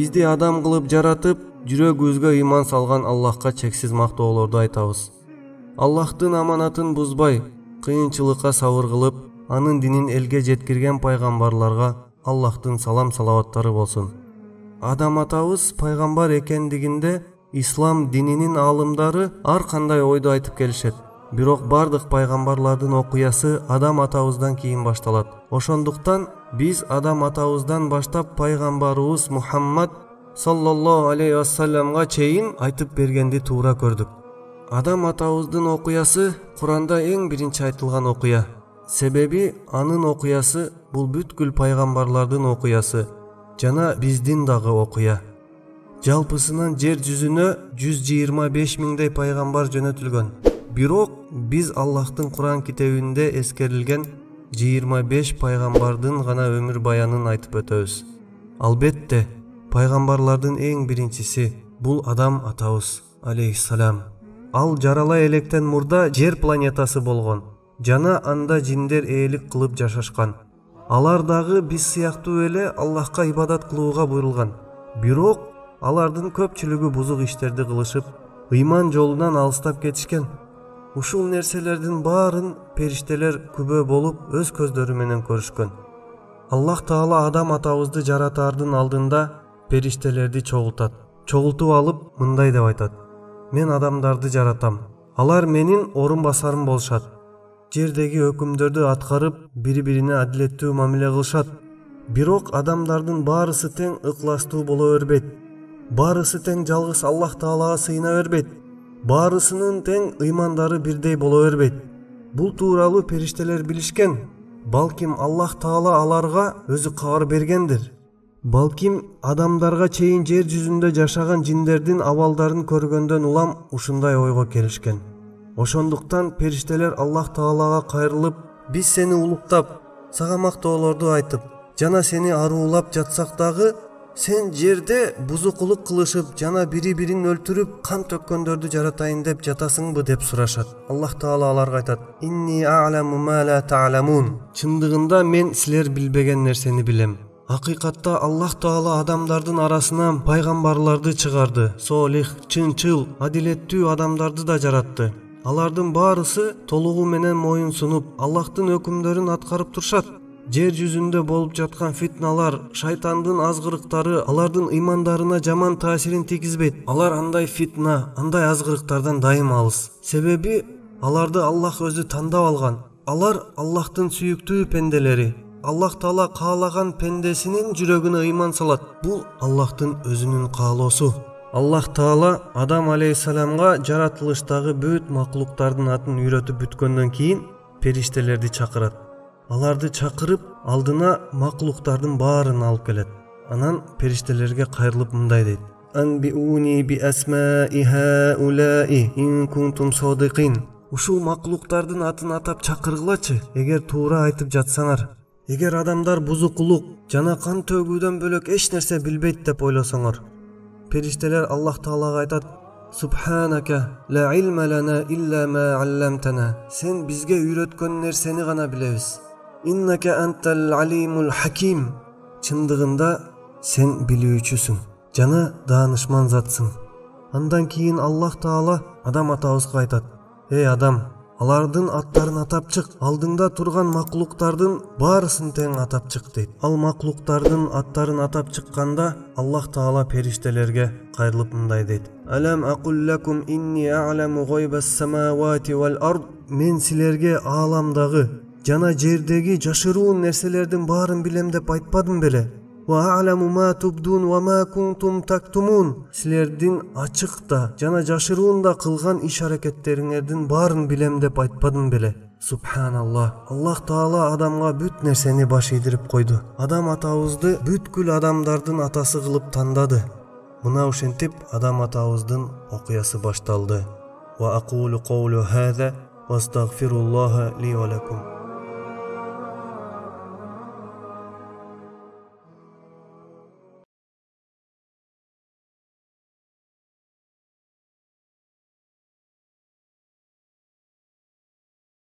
Бизди адам кылып жаратып, жүрөгүбүзгө ыйман салган Аллахка чексиз мактоолорду айтабыз. Аллахтын аманатын бузбай, кыйынчылыкка сабыр кылып, анын динин элге жеткирген пайгамбарларга Аллахтын салам салаваттары болсун. Адам атабыз пайгамбар экендигинде ислам дининин аалымдары ар кандай ойду айтып келишет. Бирок бардык пайгамбарлардын окуясы Адам атабыздан кийин башталат. Ошондуктан биз Адам атабыздан баштап пайгамбарыбыз Мухаммад саллаллаху алейхи вассаламга чейин айтып бергенди туура көрдүк. Адам атабыздын окуясы Куранда эң биринчи айтылган окуя. Себеби анын окуясы бул бүткүл пайгамбарлардын окуясы жана биздин дагы окуя. Жалпысынан жер жүзүнө 125 миңдей пайгамбар жөнөтүлгөн. Бирок биз Аллахтын Куран китебинде эскерилген 25 пайгамбардын гана өмүр баянын айтып өтөбүз. Албетте, пайгамбарлардын эң биринчиси бул Адам атабыз алейхиссалам. Ал жарала электен мурда жер планетасы болгон жана анда жиндер ээлик кылып жашашкан. Алар дагы биз сыяктуу эле Аллахка ибадат кылууга буйрулган. Бирок алардын көпчүлүгү бузук иштерди кылышып, ыйман жолунан алыстап кетишкен. Ушул нерселердин баарын периштелер күбө болуп өз көздөрү менен көрүшкөн. Аллах Таала Адам атабызды жаратаардын алдында периштелерди чогултат. Чогултуп алып мындай деп айтат: мен адамдарды жаратам. Алар менин орун басарым болушат. Жердеги өкүмдөрдү аткарып, бири-бирине адилеттүү мамиле кылышат. Бирок адамдардын баарысы тең ыкластуу боло бербейт. Баарысы тең жалгыз Аллах Таалага сыйына бербейт. Баарысынын тең ыймандары бирдей боло бербейт. Бул тууралуу периштелер билишкен. Балким Аллах Таала аларга өзү кабар бергендир. Балким адамдарга чейин жер жүзүндө жашаган жиндердин абалдарын көргөндөн улам ушундай ойго келишкен. Ошондуктан периштелер Аллах Таалага кайрылып, биз сени улуктап, сага мактоолорду айтып, жана сени аруулап жатсак дагы, сен жерде бузукулук кылышып жана бири-бирин өлтүрүп, кан төккөндөрдү жаратайын деп жатасыңбы деп сурашат. Аллах Таала аларга айтат: инни а'ламу ма ла та'ламун. Чындыгында мен силер билбеген нерсени билем. Акыйкатта Аллах Таала адамдардын арасынан пайгамбарларды чыгарды. Солих, чынчыл, адилеттүү адамдарды да жаратты. Алардын баарысы толугу менен моюн сунуп, Аллахтын өкүмдөрүн аткарып турушат. Жер жүзүндө болуп жаткан фитналар, шайтандын азгырыктары алардын ыймандарына жаман таасирин тийгизбейт. Алар андай фитна, андай азгырыктардан дайым алыс. Себеби аларды Аллах өзү тандап алган. Алар Аллахтын сүйүктүү пенделери. Аллах Таала каалаган пендесинин жүрөгүнө ыйман салат. Бул Аллахтын өзүнүн каалоосу. Аллах Таала Адам алейхиссаламга жаратылыштагы бүт маклуктардын атын үйрөтүп бүткөндөн кийин периштелерди чакырат. Аларды чакырып, алдына маклуктардын баарын алып келет. Анан периштелерге кайрылып мындай дейт: анбиуни би асмаи хаулаи ин кунтум содикин. Ушул маклуктардын атын атап чакыргылачы, эгер туура айтып жатсаңар. Эгер адамдар бузукулук жана кан төгүүдөн бөлөк эч нерсе билбейт деп ойлосоңор. Периштелер Аллах Таалага айтат: Субханака ла илма лана илля ма алламтана. Сен бизге үйрөткөн нерсени гана билебиз. Иннака антал алимул хаким. Чындыгында сен билүүчүсүң жана даанышман затсың. Андан кийин Аллах Таала Адам атабызга айтат: эй Адам, алардын аттарын атап чык, алдыңда турган маклуктардын баарысын тең атап чык дейт. Ал маклуктардын аттарын атап чыкканда Аллах Таала периштелерге кайрылып мындай дейт: алам акуллакум инни а'ламу гайбас самавати вал ард. Мен силерге ааламдагы жана жердеги жашыруу нерселердин баарын билем деп айтпадым беле? Ва а'ламу ма тубдун ва ма кунтум тактумун. Силердин ачыкта жана жашыруунда кылган иш-аракеттериңердин баарын билем деп айтпадым беле? Субханаллах. Аллах Таала адамга бүт нерсени баш ийдирип койду. Адам атабызды бүткүл адамдардын атасы кылып тандады. Мына ошентип Адам атабыздын окуясы башталды. Ва aqulu qawlu hadha wa astaghfirullah li wa lakum.